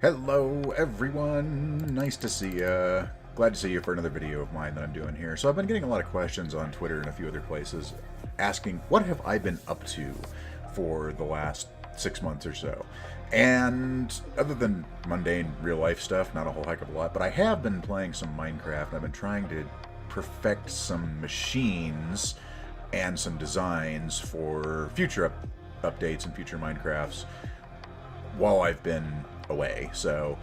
Hello everyone, nice to see ya. Glad to see you for another video of mine that I'm doing here. So I've been getting a lot of questions on Twitter and a few other places asking what have I been up to for the last 6 months or so. And other than mundane real life stuff, not a whole heck of a lot, but I have been playing some Minecraft. I've been trying to perfect some machines and some designs for future updates and future Minecrafts while I've been away. So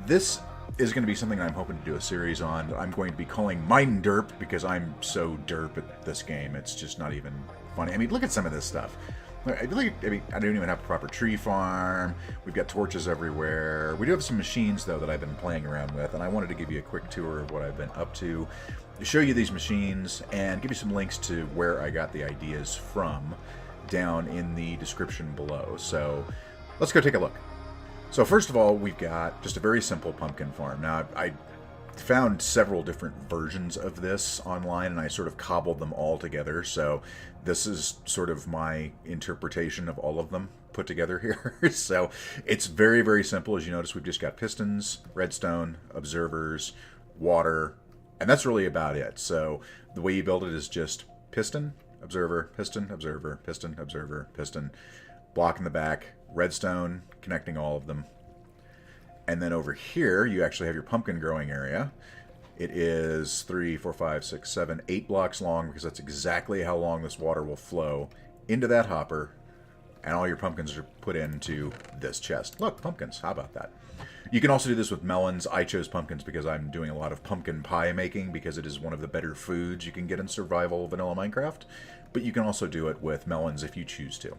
this is going to be something I'm hoping to do a series on. I'm going to be calling mine Derp because I'm so derp at this game. It's just not even funny. I mean, look at some of this stuff. I don't even have a proper tree farm. We've got torches everywhere. We do have some machines, though, that I've been playing around with, and I wanted to give you a quick tour of what I've been up to show you these machines, and give you some links to where I got the ideas from down in the description below. So let's go take a look. So first of all, we've got just a very simple pumpkin farm. Now, I found several different versions of this online, and I sort of cobbled them all together. So this is sort of my interpretation of all of them put together here. So it's very, very simple. As you notice, we've just got pistons, redstone, observers, water, and that's really about it. So the way you build it is just piston, observer, piston, observer, piston, observer, piston, block in the back, redstone connecting all of them. And then over here, you actually have your pumpkin growing area. It is 3, 4, 5, 6, 7, 8 blocks long, because that's exactly how long this water will flow into that hopper. And all your pumpkins are put into this chest. Look, pumpkins. How about that? You can also do this with melons. I chose pumpkins because I'm doing a lot of pumpkin pie making, because it is one of the better foods you can get in survival vanilla Minecraft. But you can also do it with melons if you choose to.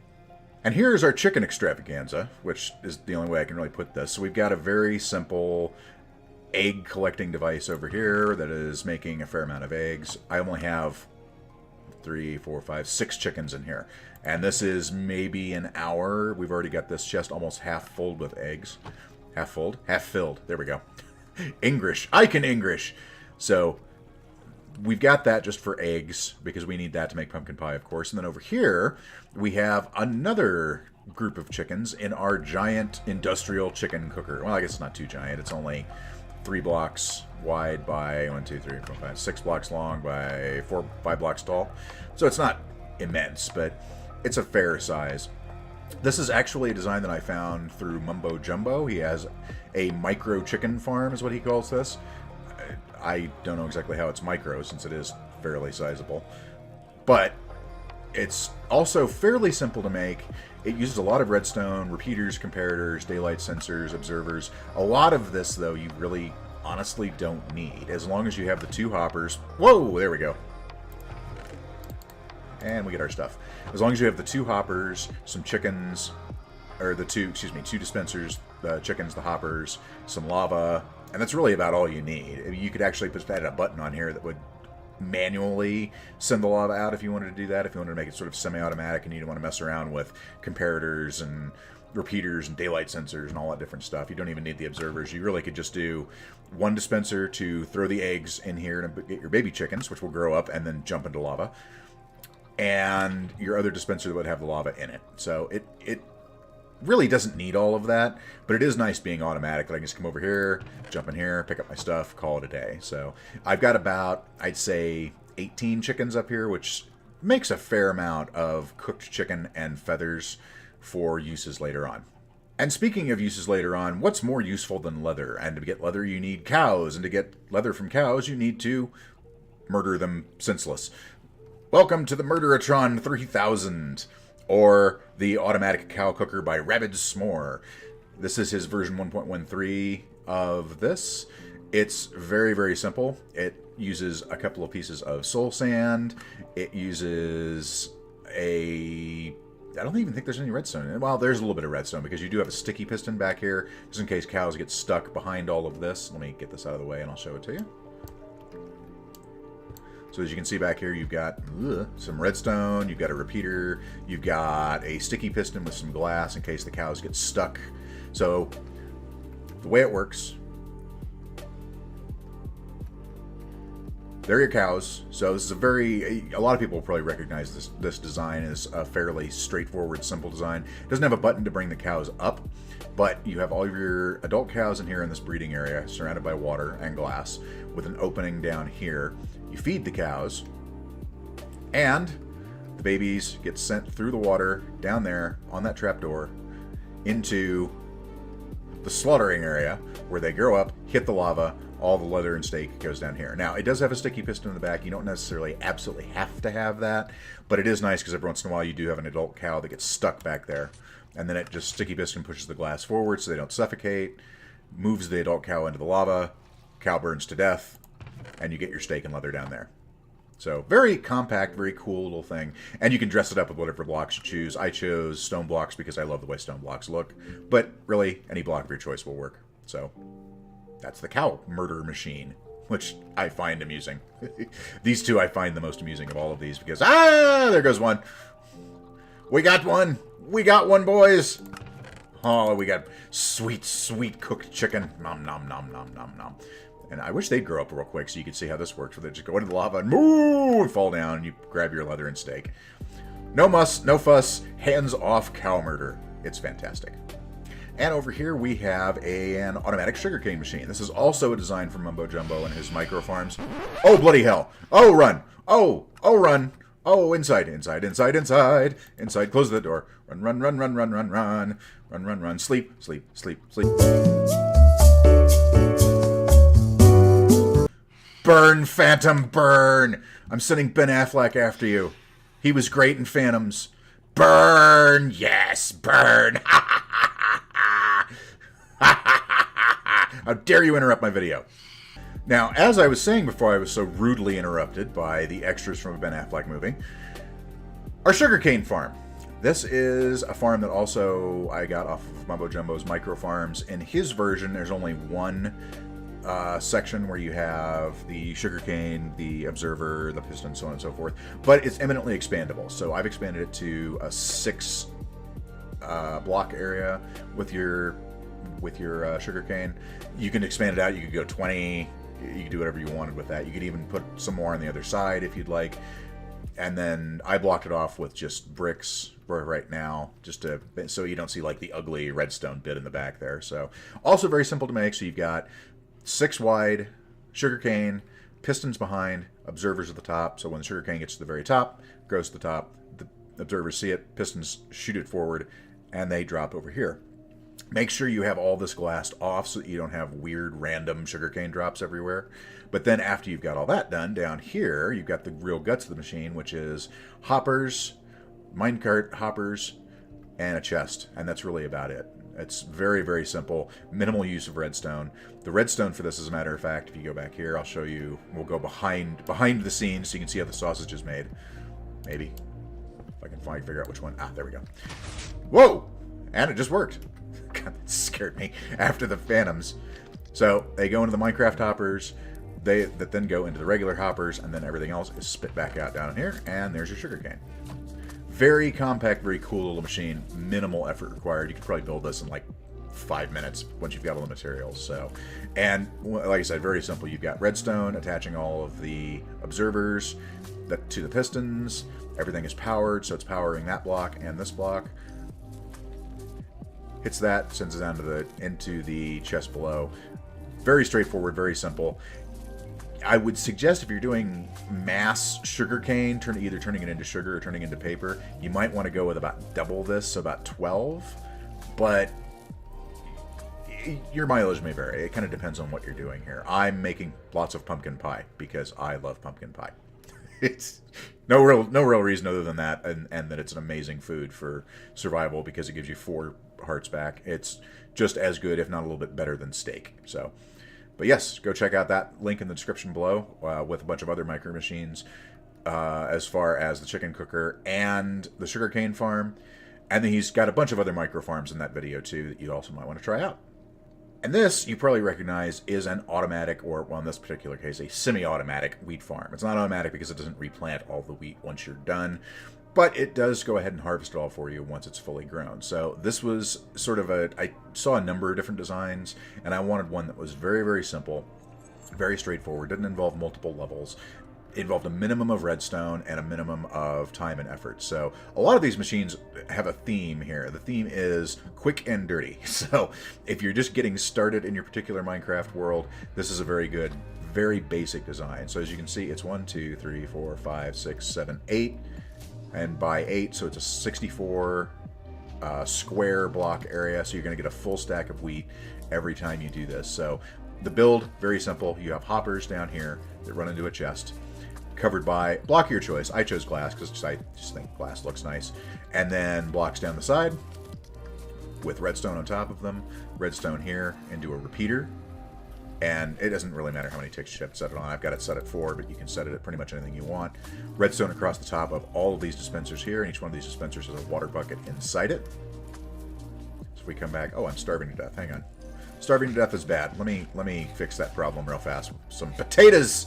And here's our chicken extravaganza, which is the only way I can really put this. So we've got a very simple egg collecting device over here that is making a fair amount of eggs. I only have 3, 4, 5, 6 chickens in here. And this is maybe an hour. We've already got this chest almost half full with eggs. Half full? Half filled. There we go. English. I can English. So we've got that just for eggs, because we need that to make pumpkin pie, of course. And then over here, we have another group of chickens in our giant industrial chicken cooker. Well, I guess it's not too giant. It's only 3 blocks wide by 1, 2, 3, 4, 5, 6 blocks long by 4, 5 blocks tall. So it's not immense, but it's a fair size. This is actually a design that I found through MumboJumbo. He has a micro chicken farm, is what he calls this. I don't know exactly how it's micro, since it is fairly sizable. But it's also fairly simple to make. It uses a lot of redstone, repeaters, comparators, daylight sensors, observers. A lot of this, though, you really honestly don't need, as long as you have the 2 hoppers. Whoa, there we go. And we get our stuff. As long as you have the 2 hoppers, some chickens, or the 2 dispensers, the chickens, the hoppers, some lava, and that's really about all you need. You could actually put a button on here that would manually send the lava out if you wanted to do that, if you wanted to make it sort of semi-automatic and you don't want to mess around with comparators and repeaters and daylight sensors and all that different stuff. You don't even need the observers. You really could just do 1 dispenser to throw the eggs in here and get your baby chickens, which will grow up and then jump into lava, and your other dispenser that would have the lava in it. So it really doesn't need all of that, but it is nice being automatic, that I can just come over here, jump in here, pick up my stuff, call it a day. So I've got about, I'd say, 18 chickens up here, which makes a fair amount of cooked chicken and feathers for uses later on. And speaking of uses later on, what's more useful than leather? And to get leather, you need cows, and to get leather from cows, you need to murder them senseless. Welcome to the Murderatron 3000, or the automatic cow cooker by RabidSmore. This is his version 1.13 of this. It's very, very simple. It uses a couple of pieces of soul sand. It uses I don't even think there's any redstone. Well, there's a little bit of redstone, because you do have a sticky piston back here, just in case cows get stuck behind all of this. Let me get this out of the way and I'll show it to you. So as you can see back here, you've got some redstone, you've got a repeater, you've got a sticky piston with some glass in case the cows get stuck. So the way it works There are your cows. So this is a lot of people will probably recognize this design as a fairly straightforward, simple design. It doesn't have a button to bring the cows up, but you have all of your adult cows in here in this breeding area, surrounded by water and glass, with an opening down here. You feed the cows, and the babies get sent through the water down there on that trapdoor into the slaughtering area, where they grow up, hit the lava, all the leather and steak goes down here. Now, it does have a sticky piston in the back. You don't necessarily absolutely have to have that, but it is nice because every once in a while you do have an adult cow that gets stuck back there, and then it just sticky piston pushes the glass forward so they don't suffocate, moves the adult cow into the lava, cow burns to death, and you get your steak and leather down there. So very compact, very cool little thing. And you can dress it up with whatever blocks you choose. I chose stone blocks because I love the way stone blocks look. But really, any block of your choice will work. So that's the cow murder machine, which I find amusing. These two I find the most amusing of all of these because, there goes one. We got one. We got one, boys. Oh, we got sweet, sweet cooked chicken. Nom, nom, nom, nom, nom, nom. And I wish they'd grow up real quick so you could see how this works. Where they just go into the lava and moo and fall down, and you grab your leather and steak. No muss, no fuss, hands-off cow murder. It's fantastic. And over here we have an automatic sugarcane machine. This is also a design from MumboJumbo and his micro farms. Oh, bloody hell. Oh, run. Oh, run. Oh, inside, inside, inside, inside. Inside, close the door. Run, run, run, run, run, run, run. Run, run, run. Sleep, sleep, sleep, sleep. Burn, Phantom, burn! I'm sending Ben Affleck after you. He was great in Phantoms. Burn! Yes, burn! How dare you interrupt my video? Now, as I was saying before I was so rudely interrupted by the extras from a Ben Affleck movie, our sugarcane farm. This is a farm that also I got off of MumboJumbo's micro farms. In his version, there's only one section where you have the sugarcane, the observer, the piston, so on and so forth. But it's eminently expandable. So I've expanded it to a 6 block area with your sugarcane. You can expand it out. You could go 20. You could do whatever you wanted with that. You could even put some more on the other side if you'd like. And then I blocked it off with just bricks for right now, just so you don't see like the ugly redstone bit in the back there. So also very simple to make. So you've got 6 wide, sugarcane, pistons behind, observers at the top. So when the sugarcane gets to the very top, goes to the top, the observers see it, pistons shoot it forward, and they drop over here. Make sure you have all this glassed off so that you don't have weird random sugarcane drops everywhere. But then after you've got all that done, down here, you've got the real guts of the machine, which is hoppers, minecart hoppers, and a chest. And that's really about it. It's very, very simple. Minimal use of redstone. The redstone for this, as a matter of fact, if you go back here, I'll show you. We'll go behind the scenes so you can see how the sausage is made. Maybe. If I can figure out which one. Ah, there we go. Whoa! And it just worked. God, that scared me after the Phantoms. So they go into the Minecraft hoppers. That then go into the regular hoppers, and then everything else is spit back out down here. And there's your sugarcane. Very compact, very cool little machine. Minimal effort required. You could probably build this in like 5 minutes once you've got all the materials. So, and like I said, very simple. You've got redstone attaching all of the observers to the pistons. Everything is powered, so it's powering that block and this block. Hits that, sends it down to into the chest below. Very straightforward, very simple. I would suggest if you're doing mass sugarcane, either turning it into sugar or turning it into paper, you might want to go with about double this, so about 12. But your mileage may vary. It kind of depends on what you're doing here. I'm making lots of pumpkin pie because I love pumpkin pie. It's no real reason other than that, and that it's an amazing food for survival because it gives you 4 hearts back. It's just as good, if not a little bit better than steak. So. But yes, go check out that link in the description below with a bunch of other micro machines as far as the chicken cooker and the sugarcane farm. And then he's got a bunch of other micro farms in that video too that you also might want to try out. And this, you probably recognize, is an automatic, or well, in this particular case, a semi-automatic wheat farm. It's not automatic because it doesn't replant all the wheat once you're done. But it does go ahead and harvest it all for you once it's fully grown. So this was sort of I saw a number of different designs, and I wanted one that was very, very simple. Very straightforward. Didn't involve multiple levels. It involved a minimum of redstone and a minimum of time and effort. So a lot of these machines have a theme here. The theme is quick and dirty. So if you're just getting started in your particular Minecraft world, this is a very good, very basic design. So as you can see, it's 1, 2, 3, 4, 5, 6, 7, 8. And by 8, so it's a 64 square block area. So you're going to get a full stack of wheat every time you do this. So the build, very simple. You have hoppers down here that run into a chest, covered by block of your choice. I chose glass because I just think glass looks nice. And then blocks down the side with redstone on top of them. Redstone here into a repeater. And it doesn't really matter how many ticks you have to set it on. I've got it set at 4, but you can set it at pretty much anything you want. Redstone across the top of all of these dispensers here, and each one of these dispensers has a water bucket inside it. So if we come back, oh, I'm starving to death. Hang on. Starving to death is bad. Let me fix that problem real fast. Some potatoes.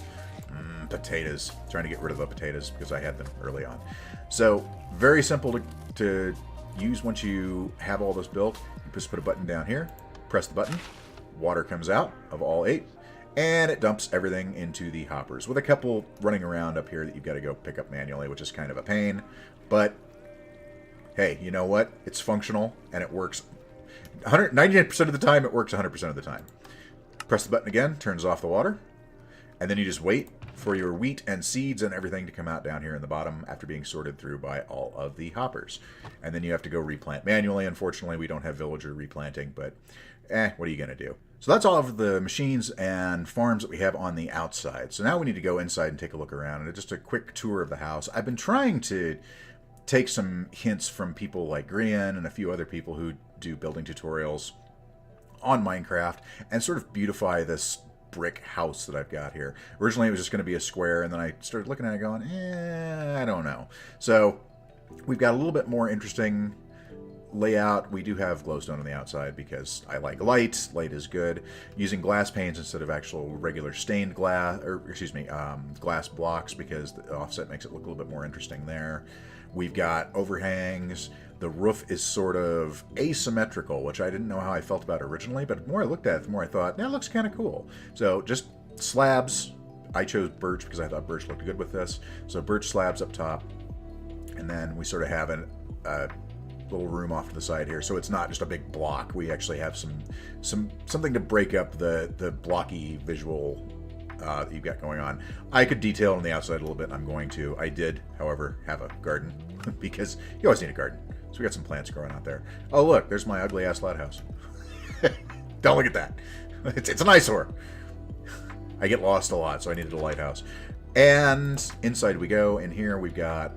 Potatoes. Trying to get rid of the potatoes because I had them early on. So very simple to use once you have all this built. You just put a button down here, press the button, water comes out of all 8, and it dumps everything into the hoppers, with a couple running around up here that you've got to go pick up manually, which is kind of a pain. But hey, you know what? It's functional and it works. 99% of the time, it works 100% of the time. Press the button again, turns off the water, and then you just wait for your wheat and seeds and everything to come out down here in the bottom after being sorted through by all of the hoppers. And then you have to go replant manually. Unfortunately, we don't have villager replanting, but what are you going to do? So that's all of the machines and farms that we have on the outside. So now we need to go inside and take a look around, and just a quick tour of the house. I've been trying to take some hints from people like Grian and a few other people who do building tutorials on Minecraft and sort of beautify this brick house that I've got here. Originally it was just going to be a square, and then I started looking at it going, I don't know. So we've got a little bit more interesting layout. We do have glowstone on the outside because I like light. Light is good. Using glass panes instead of actual regular stained glass, or excuse me, glass blocks, because the offset makes it look a little bit more interesting there. We've got overhangs. The roof is sort of asymmetrical, which I didn't know how I felt about originally, but the more I looked at it, the more I thought, that looks kind of cool. So just slabs. I chose birch because I thought birch looked good with this. So birch slabs up top, and then we sort of have a little room off to the side here, so it's not just a big block. We actually have something to break up the blocky visual that you've got going on. I could detail on the outside a little bit, and I'm going to. I did, however, have a garden because you always need a garden. So we got some plants growing out there. Oh look, there's my ugly ass lighthouse. Don't look at that. It's an eyesore. I get lost a lot, so I needed a lighthouse. And inside we go. In here we've got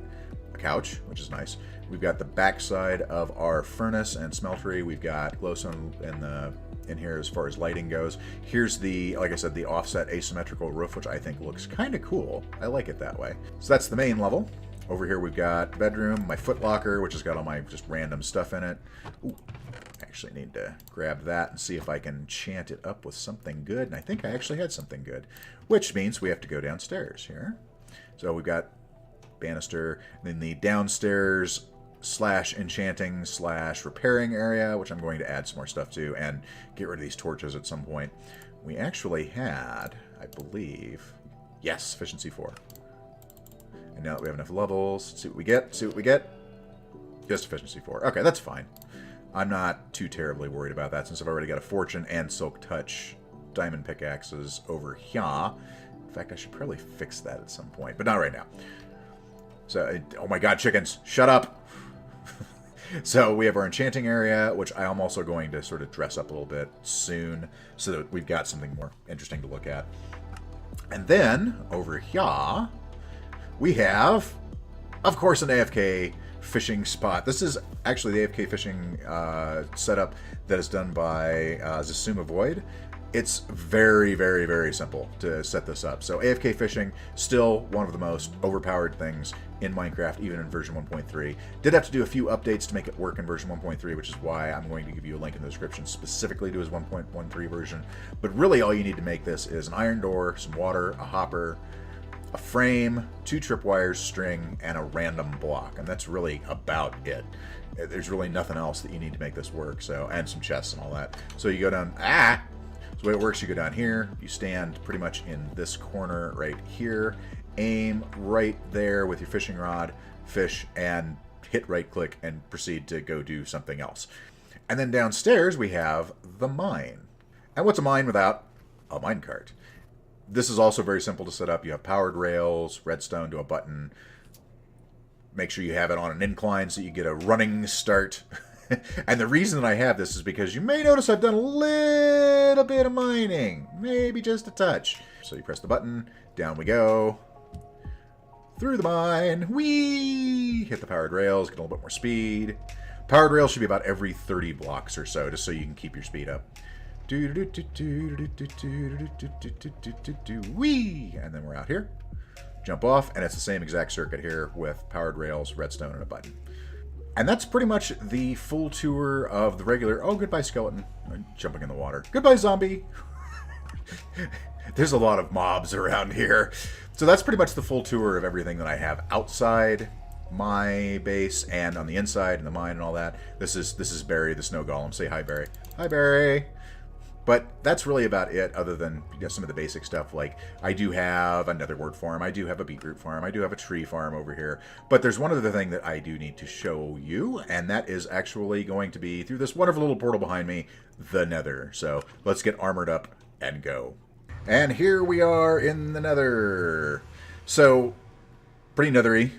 a couch, which is nice. We've got the backside of our furnace and smeltery. We've got glowstone in here as far as lighting goes. Here's the, like I said, the offset asymmetrical roof, which I think looks kind of cool. I like it that way. So that's the main level. Over here we've got bedroom, my footlocker, which has got all my just random stuff in it. Ooh, I actually need to grab that and see if I can chant it up with something good. And I think I actually had something good, which means we have to go downstairs here. So we've got banister, then the downstairs / enchanting / repairing area, which I'm going to add some more stuff to and get rid of these torches at some point. We actually had, I believe, yes, efficiency 4. And now that we have enough levels, see what we get, just efficiency 4. Okay, that's fine. I'm not too terribly worried about that since I've already got a fortune and silk touch diamond pickaxes over here. In fact, I should probably fix that at some point, but not right now. So, oh my god, chickens, shut up! So we have our enchanting area, which I am also going to sort of dress up a little bit soon so that we've got something more interesting to look at. And then, over here, we have, of course, an AFK fishing spot. This is actually the AFK fishing setup that is done by Xisumavoid. It's very, very, very simple to set this up. So AFK fishing, still one of the most overpowered things in Minecraft, even in version 1.3. Did have to do a few updates to make it work in version 1.3, which is why I'm going to give you a link in the description specifically to his 1.13 version. But really all you need to make this is an iron door, some water, a hopper, a frame, 2 tripwires, string, and a random block. And that's really about it. There's really nothing else that you need to make this work. So, and some chests and all that. So you go down, So the way it works, you go down here, you stand pretty much in this corner right here, aim right there with your fishing rod, fish, and hit right click and proceed to go do something else. And then downstairs we have the mine. And what's a mine without a minecart? This is also very simple to set up. You have powered rails, redstone to a button. Make sure you have it on an incline so you get a running start. And the reason that I have this is because you may notice I've done a little bit of mining. Maybe just a touch. So you press the button, down we go. Through the mine, whee! Hit the powered rails, get a little bit more speed. Powered rails should be about every 30 blocks or so, just so you can keep your speed up. Whee! And then we're out here. Jump off, and it's the same exact circuit here with powered rails, redstone, and a button. And that's pretty much the full tour of the regular... Oh, goodbye, skeleton. Jumping in the water. Goodbye, zombie. There's a lot of mobs around here. So that's pretty much the full tour of everything that I have outside my base and on the inside and the mine and all that. This is Barry, the snow golem. Say hi, Barry. Hi, Barry. But that's really about it, other than some of the basic stuff. Like, I do have a netherwort farm, I do have a beetroot farm, I do have a tree farm over here. But there's one other thing that I do need to show you, and that is actually going to be, through this wonderful little portal behind me, the nether. So let's get armored up and go. And here we are in the nether. So, pretty nethery,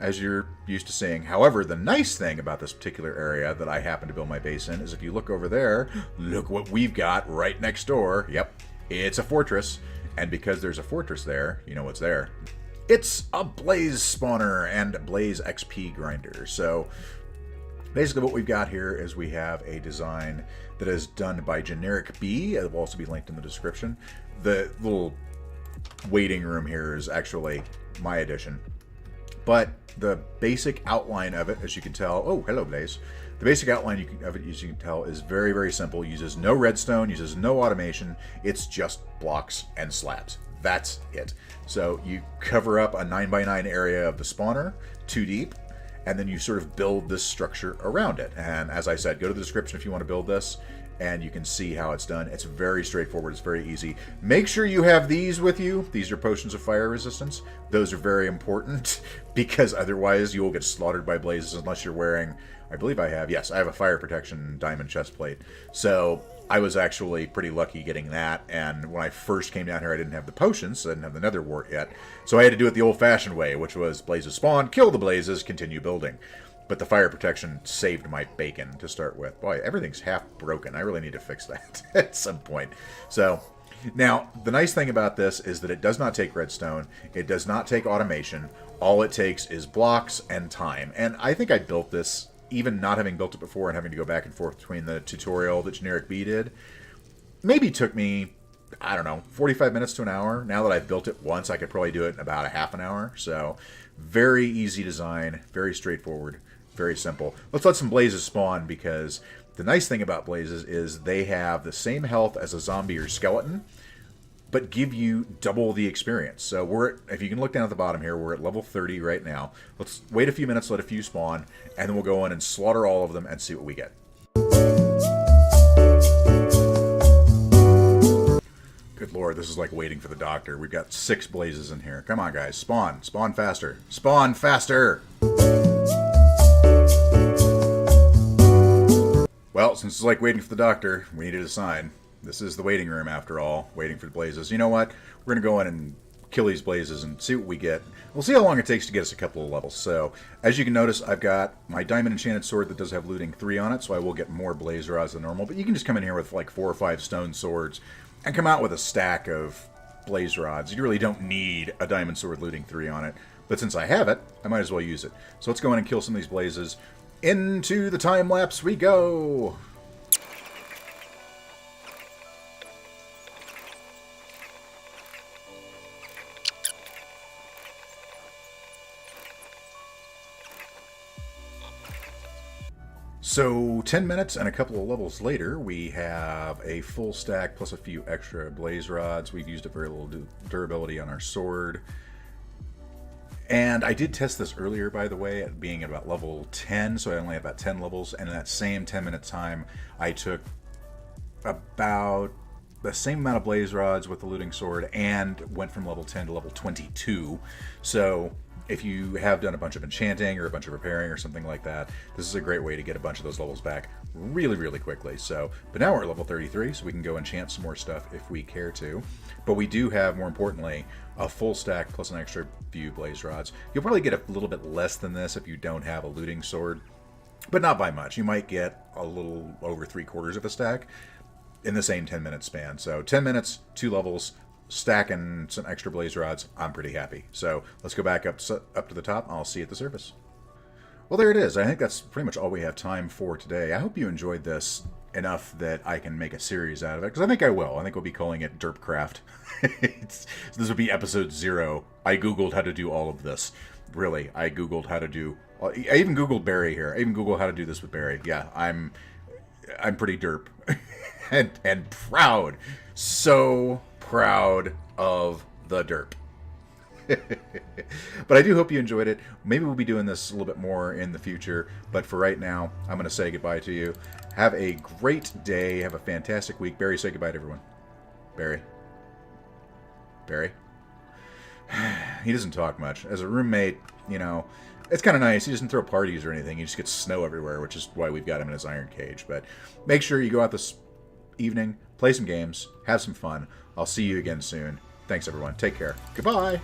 as you're used to seeing. However, the nice thing about this particular area that I happen to build my base in is if you look over there, look what we've got right next door. Yep, it's a fortress. And because there's a fortress there, you know what's there. It's a blaze spawner and blaze XP grinder. So basically what we've got here is we have a design that is done by Generikb. It will also be linked in the description. The little waiting room here is actually my addition. But the basic outline of it, as you can tell... Oh, hello, Blaze. The basic outline of it, as you can tell, is very, very simple. Uses no redstone, uses no automation. It's just blocks and slabs. That's it. So you cover up a 9x9 area of the spawner, 2 deep, and then you sort of build this structure around it. And as I said, go to the description if you want to build this, and you can see how it's done. It's very straightforward. It's very easy. Make sure you have these with you. These are potions of fire resistance. Those are very important because otherwise you will get slaughtered by blazes unless you're wearing, I believe I have, yes, I have a fire protection diamond chest plate. So I was actually pretty lucky getting that. And when I first came down here, I didn't have the potions. So I didn't have the nether wart yet. So I had to do it the old-fashioned way, which was blazes spawn, kill the blazes, continue building. But the fire protection saved my bacon to start with. Boy, everything's half broken. I really need to fix that at some point. So, now, the nice thing about this is that it does not take redstone. It does not take automation. All it takes is blocks and time. And I think I built this, even not having built it before and having to go back and forth between the tutorial that Generikb did. Maybe took me, I don't know, 45 minutes to an hour. Now that I've built it once, I could probably do it in about a half an hour. So, very easy design, very straightforward. Very simple. Let's let some blazes spawn, because the nice thing about blazes is they have the same health as a zombie or skeleton, but give you double the experience. So we're at, if you can look down at the bottom here, we're at level 30 right now. Let's wait a few minutes, let a few spawn, and then we'll go in and slaughter all of them and see what we get. Good lord, this is like waiting for the doctor. We've got 6 blazes in here. Come on, guys. Spawn. Spawn faster. Spawn faster! Well, since it's like waiting for the doctor, we needed a sign. This is the waiting room, after all, waiting for the blazes. You know what? We're going to go in and kill these blazes and see what we get. We'll see how long it takes to get us a couple of levels. So, as you can notice, I've got my diamond enchanted sword that does have looting 3 on it, so I will get more blaze rods than normal. But you can just come in here with like 4 or 5 stone swords and come out with a stack of blaze rods. You really don't need a diamond sword looting 3 on it. But since I have it, I might as well use it. So let's go in and kill some of these blazes. Into the time lapse we go! So 10 minutes and a couple of levels later, we have a full stack plus a few extra blaze rods. We've used a very little durability on our sword. And I did test this earlier, by the way, at being at about level 10, so I only had about 10 levels, and in that same 10-minute time, I took about the same amount of blaze rods with the looting sword and went from level 10 to level 22. So if you have done a bunch of enchanting or a bunch of repairing or something like that, this is a great way to get a bunch of those levels back really, really quickly. So, but now we're at level 33, so we can go enchant some more stuff if we care to. But we do have, more importantly, a full stack plus an extra few blaze rods. You'll probably get a little bit less than this if you don't have a looting sword, but not by much. You might get a little over 3/4 of a stack in the same 10-minute span. So 10 minutes, 2 levels, stacking some extra blaze rods. I'm pretty happy. So let's go back up to the top. I'll see you at the surface. Well, there it is. I think that's pretty much all we have time for today. I hope you enjoyed this enough that I can make a series out of it, because I think I will. I think we'll be calling it Derpcraft. This will be episode 0. I Googled how to do all of this. Really, I Googled how to do... I even Googled Barry here. I even Googled how to do this with Barry. Yeah, I'm pretty derp. and proud. So proud of the derp. But I do hope you enjoyed it. Maybe we'll be doing this a little bit more in the future. But for right now, I'm going to say goodbye to you. Have a great day. Have a fantastic week. Barry, say goodbye to everyone. Barry. Barry. He doesn't talk much. As a roommate, you know, it's kind of nice. He doesn't throw parties or anything. He just gets snow everywhere, which is why we've got him in his iron cage. But make sure you go out this evening, play some games, have some fun. I'll see you again soon. Thanks, everyone. Take care. Goodbye.